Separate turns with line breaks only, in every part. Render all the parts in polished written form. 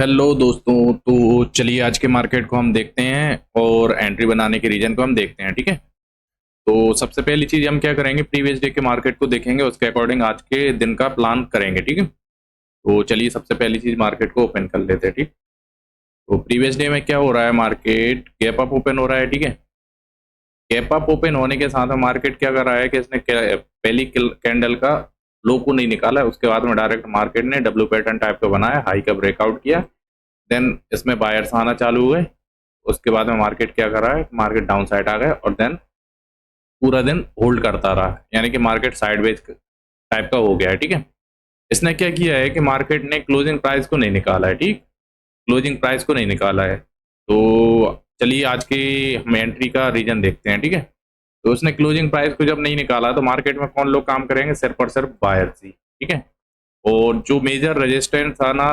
Hello दोस्तों। तो चलिए आज के मार्केट को हम देखते हैं और एंट्री बनाने के रीजन को हम देखते हैं। ठीक है। तो सबसे पहली चीज हम क्या करेंगे, प्रीवियस डे के मार्केट को देखेंगे, उसके अकॉर्डिंग आज के दिन का प्लान करेंगे। ठीक है। तो चलिए सबसे पहली चीज मार्केट को ओपन कर लेते हैं। ठीक। तो प्रीवियस डे में क्या हो रहा है, मार्केट गैप अप ओपन हो रहा है। ठीक है। गैप अप ओपन होने के साथ में मार्केट क्या कर रहा है कि इसने पहली कैंडल का लो को नहीं निकाला है, उसके बाद में डायरेक्ट मार्केट ने डब्ल्यू पैटर्न टाइप का बनाया, हाई का ब्रेकआउट किया, देन इसमें बायर्स आना चालू हुए। उसके बाद में मार्केट क्या कर रहा है, मार्केट डाउन साइड आ गया और देन पूरा दिन होल्ड करता रहा, यानी कि मार्केट साइडवेज टाइप का हो गया है। ठीक है। इसने क्या किया है कि मार्केट ने क्लोजिंग प्राइस को नहीं निकाला है। ठीक। क्लोजिंग प्राइस को नहीं निकाला है। तो चलिए आज की हम एंट्री का रीजन देखते हैं। ठीक है। तो उसने क्लोजिंग प्राइस को जब नहीं निकाला तो मार्केट में कौन लोग काम करेंगे, सिर्फ और सिर्फ बायर्स ही। ठीक है। और जो मेजर रेजिस्टेंस था ना,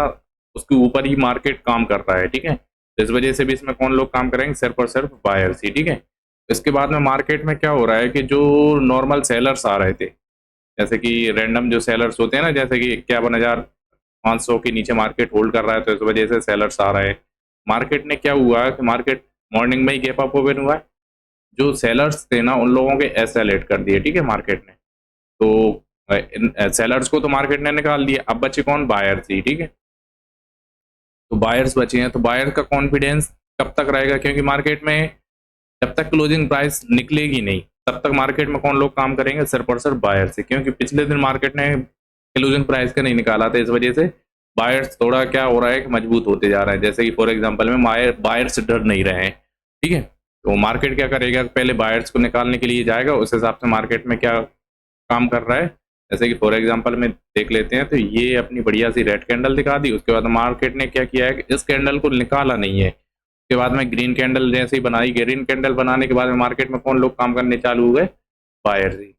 उसके ऊपर ही मार्केट काम कर रहा है। ठीक है। तो इस वजह से भी इसमें कौन लोग काम करेंगे, सिर्फ और सिर्फ बायर्स ही। ठीक है। इसके बाद में मार्केट में क्या हो रहा है कि जो नॉर्मल सेलर्स आ रहे थे, जैसे कि रैंडम जो सेलर्स होते हैं ना, जैसे कि 51,500 के नीचे मार्केट होल्ड कर रहा है, तो इस वजह से सेलर्स आ रहे हैं। मार्केट ने क्या हुआ कि मार्केट मॉर्निंग में ही गैप अप ओपन हुआ है, जो सेलर्स थे ना उन लोगों के एसएलेट कर दिए। ठीक है। मार्केट ने तो सेलर्स को तो मार्केट ने निकाल दिया, अब बचे कौन, बायर्स ही। ठीक है। तो बायर्स बचे हैं, तो बायर का कॉन्फिडेंस कब तक रहेगा, क्योंकि मार्केट में जब तक क्लोजिंग प्राइस निकलेगी नहीं तब तक मार्केट में कौन लोग काम करेंगे, सिर्फ और सिर्फ बायर से, क्योंकि पिछले दिन मार्केट ने क्लोजिंग प्राइस का नहीं निकाला था, इस वजह से बायर्स थोड़ा क्या हो रहा है कि मजबूत होते जा रहे हैं। जैसे कि फॉर एग्जांपल में बायर्स डर नहीं रहे हैं। ठीक है। तो मार्केट क्या करेगा, पहले बायर्स को निकालने के लिए जाएगा, उस हिसाब से मार्केट में क्या काम कर रहा है। जैसे कि फॉर एग्जांपल में देख लेते हैं, तो ये अपनी बढ़िया सी रेड कैंडल दिखा दी, उसके बाद मार्केट ने क्या किया है कि इस कैंडल को निकाला नहीं है, उसके बाद में ग्रीन कैंडल जैसे ही बनाई, ग्रीन कैंडल बनाने के बाद में मार्केट में कौन लोग काम करने चालू हुए, बायर्स ही।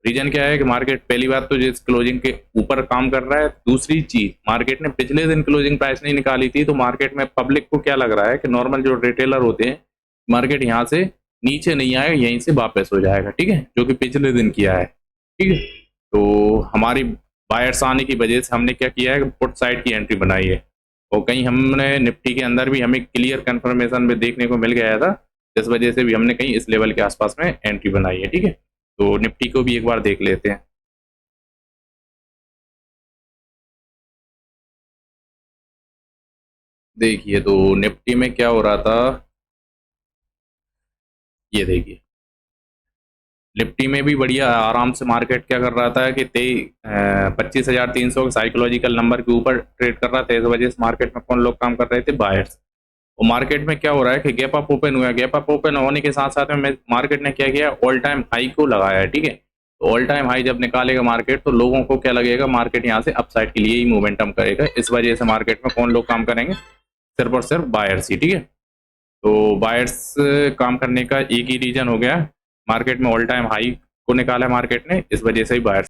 रीजन क्या है कि मार्केट पहली बात तो जिस क्लोजिंग के ऊपर काम कर रहा है, दूसरी चीज मार्केट ने पिछले दिन क्लोजिंग प्राइस नहीं निकाली थी, तो मार्केट में पब्लिक को क्या लग रहा है कि नॉर्मल जो रिटेलर होते हैं, मार्केट यहाँ से नीचे नहीं आएगा, यहीं से वापस हो जाएगा। ठीक है। जो कि पिछले दिन किया है। ठीक है। तो हमारी बायर्स आने की वजह से हमने क्या किया है, पुट साइड की एंट्री बनाई है, और कहीं हमने निफ्टी के अंदर भी हमें क्लियर कंफर्मेशन में देखने को मिल गया था, जिस वजह से भी हमने कहीं इस लेवल के आसपास में एंट्री बनाई है। ठीक है। तो निफ्टी को भी एक बार देख लेते हैं। देखिए तो निफ्टी में क्या हो रहा था, ये देखिए निफ्टी में भी बढ़िया आराम से मार्केट क्या कर रहा था कि 25,300 साइकोलॉजिकल नंबर के ऊपर ट्रेड कर रहा था, इस वजह से मार्केट में कौन लोग काम कर रहे थे, बायर्स। और मार्केट में क्या हो रहा है कि गैप अप ओपन हुआ, गैप अप ओपन होने के साथ साथ में मार्केट ने क्या किया, ऑल टाइम हाई को लगाया है। ठीक है। तो ऑल टाइम हाई जब निकालेगा मार्केट, तो लोगों को क्या लगेगा, मार्केट यहाँ से अपसाइड के लिए ही मोमेंटम करेगा, इस वजह से मार्केट में कौन लोग काम करेंगे, सिर्फ और सिर्फ बायर्स ही। ठीक है। तो बायर्स काम करने का एक ही रीजन हो गया, मार्केट में ऑल टाइम हाई को निकाला है मार्केट ने, इस वजह से ही बायर्स।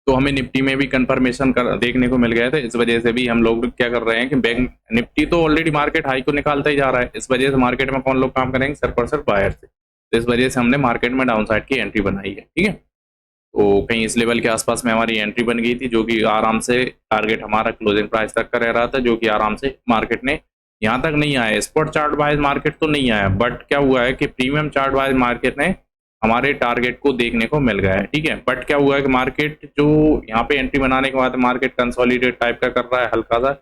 तो हमें निफ्टी में भी कंफर्मेशन कर देखने को मिल गया था, इस वजह से भी हम लोग क्या कर रहे हैं कि बैंक निफ्टी तो ऑलरेडी मार्केट हाई को निकालता ही जा रहा है, इस वजह से मार्केट में कौन लोग काम करेंगे, सिर्फ और सिर्फ बायर से। तो इस वजह से हमने मार्केट में डाउन साइड की एंट्री बनाई है। ठीक है। तो कहीं इस लेवल के आसपास में हमारी एंट्री बन गई थी, जो कि आराम से टारगेट हमारा क्लोजिंग प्राइस तक का रह रहा था, जो कि आराम से मार्केट ने यहाँ तक नहीं आया। स्पॉट चार्ट वाइज मार्केट तो नहीं आया, बट क्या हुआ है कि प्रीमियम चार्ट वाइज मार्केट ने हमारे टारगेट को देखने को मिल गया है। ठीक है। बट क्या हुआ है कि मार्केट जो यहाँ पे एंट्री बनाने के बाद मार्केट कंसोलिडेट टाइप का कर रहा है, हल्का सा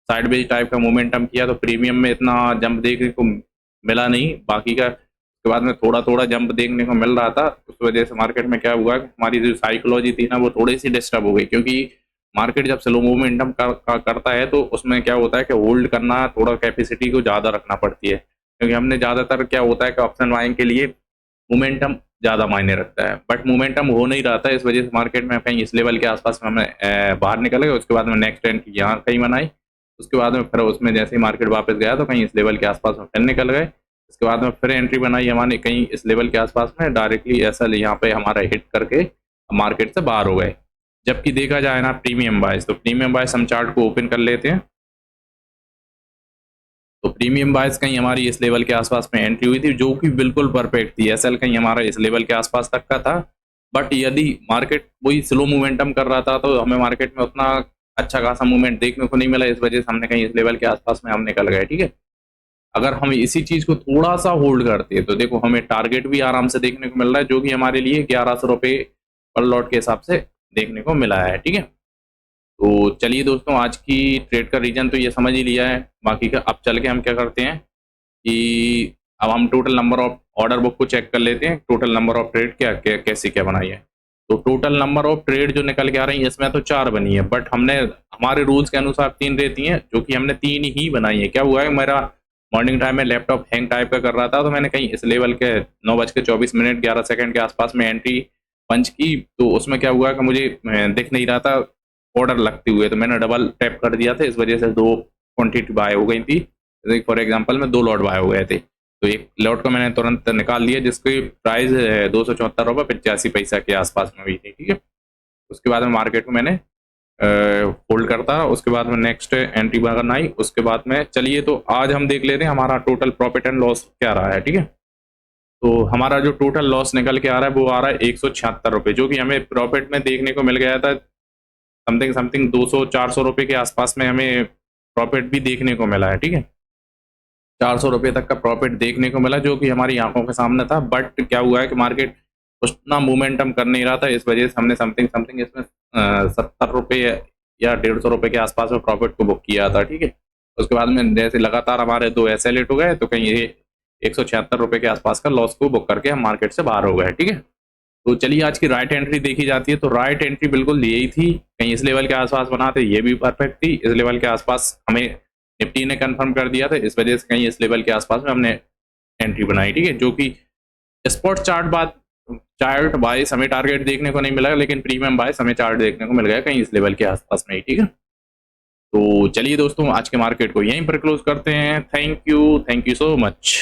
साइडवेज टाइप का मोमेंटम किया, तो प्रीमियम में इतना जंप देखने को मिला नहीं, बाकी का उसके बाद में थोड़ा थोड़ा जंप देखने को मिल रहा था। उस वजह से मार्केट में क्या हुआ कि हमारी जो साइकोलॉजी थी ना, वो थोड़ी सी डिस्टर्ब हो गई, क्योंकि मार्केट जब स्लो मोमेंटम करता है तो उसमें क्या होता है कि होल्ड करना, थोड़ा कैपेसिटी को ज़्यादा रखना पड़ती है, क्योंकि हमने ज़्यादातर क्या होता है कि ऑप्शन बाइंग के लिए मोमेंटम ज़्यादा मायने रखता है, बट मोमेंटम हो नहीं रहा था, इस वजह से मार्केट में कहीं इस लेवल के आसपास में हमें बाहर निकल गए। उसके बाद में नेक्स्ट एंट्री यहाँ कहीं बनाई, उसके बाद में फिर उसमें जैसे ही मार्केट वापस गया तो कहीं इस लेवल के आसपास में फिर निकल गए। उसके बाद में फिर एंट्री बनाई हमारे कहीं इस लेवल के आसपास में, डायरेक्टली ऐसा यहाँ पे हमारा हिट करके मार्केट से बाहर हो गए। जबकि देखा जाए ना प्रीमियम बायस, तो प्रीमियम बायस हम चार्ट को ओपन कर लेते हैं। तो प्रीमियम बायस कहीं हमारी इस लेवल के आसपास में एंट्री हुई थी, जो कि बिल्कुल परफेक्ट थी। एसएल कहीं हमारा इस लेवल के आसपास तक का था, बट यदि मार्केट वही स्लो मोमेंटम कर रहा था तो हमें मार्केट में उतना अच्छा खासा मूवमेंट देखने को नहीं मिला, इस वजह से हमने कहीं इस लेवल के आसपास में हम निकल गए, ठीक है। अगर हम इसी चीज को थोड़ा सा होल्ड करते हैं तो देखो हमें टारगेट भी आराम से देखने को मिल रहा है, जो कि हमारे लिए 1100 रुपये पर लॉट के हिसाब से देखने को मिला है, ठीक है। तो चलिए दोस्तों, आज की ट्रेड का रीजन तो ये समझ ही लिया है, बाकी का अब चल के हम क्या करते हैं कि अब हम total number of order book को चेक कर लेते हैं, टोटल नंबर ऑफ ट्रेड कैसे क्या बनाई है। तो टोटल नंबर ऑफ ट्रेड जो निकल के आ रही है इसमें तो 4 बनी है, बट हमने हमारे रूल्स के अनुसार 3 रहती हैं, जो कि हमने 3 ही बनाई है। क्या हुआ है, मेरा मॉर्निंग टाइम में लैपटॉप हैंग टाइप का कर रहा था, तो मैंने कहीं इस लेवल के 9:24 के आसपास में एंट्री पंच की, तो उसमें क्या हुआ कि मुझे दिख नहीं रहा था ऑर्डर लगते हुए, तो मैंने डबल टैप कर दिया था, इस वजह से 2 क्वांटिटी बाय हो गई थी। फॉर एग्जांपल में 2 लॉट बाय हो गए थे, तो एक लॉट को मैंने तुरंत निकाल लिया, जिसकी प्राइस 274 रुपये 85 पैसा के आसपास में हुई थी, ठीक है। उसके बाद में मार्केट को मैंने होल्ड करता, उसके बाद में नेक्स्ट एंट्री बनाई। उसके बाद में चलिए तो आज हम देख लेते हैं हमारा टोटल प्रॉफिट एंड लॉस क्या रहा है, ठीक है। तो हमारा जो टोटल लॉस निकल के आ रहा है वो आ रहा है 176 रुपये, जो कि हमें प्रॉफिट में देखने को मिल गया था समथिंग 200-400 रुपये के आसपास में हमें प्रॉफिट भी देखने को मिला है, ठीक है। 400 रुपये तक का प्रॉफिट देखने को मिला, जो कि हमारी आंखों के सामने था, बट क्या हुआ है कि मार्केट उतना मोमेंटम कर नहीं रहा था, इस वजह से हमने समथिंग इसमें 70 रुपये या 150 रुपये के आसपास में प्रॉफिट को बुक किया था, ठीक है। उसके बाद में जैसे लगातार हमारे 2 ऐसे लेट हो गए, तो कहीं ये 176 रुपये के आसपास का लॉस को बुक करके हम मार्केट से बाहर हो गए, ठीक है। तो चलिए आज की राइट एंट्री देखी जाती है, तो राइट एंट्री बिल्कुल यही थी, कहीं इस लेवल के आसपास बनाते, ये भी परफेक्ट थी, इस लेवल के आसपास हमें निफ्टी ने कंफर्म कर दिया था, इस वजह से कहीं इस लेवल के आसपास में हमने एंट्री बनाई, ठीक है। जो कि स्पॉट चार्ट बाइस हमें टारगेट देखने को नहीं मिला, लेकिन प्रीमियम बाइस हमें चार्ट देखने को मिल गया कहीं इस लेवल के आसपास में ही, ठीक है। तो चलिए दोस्तों, आज के मार्केट को यहीं पर क्लोज करते हैं। Thank you so much.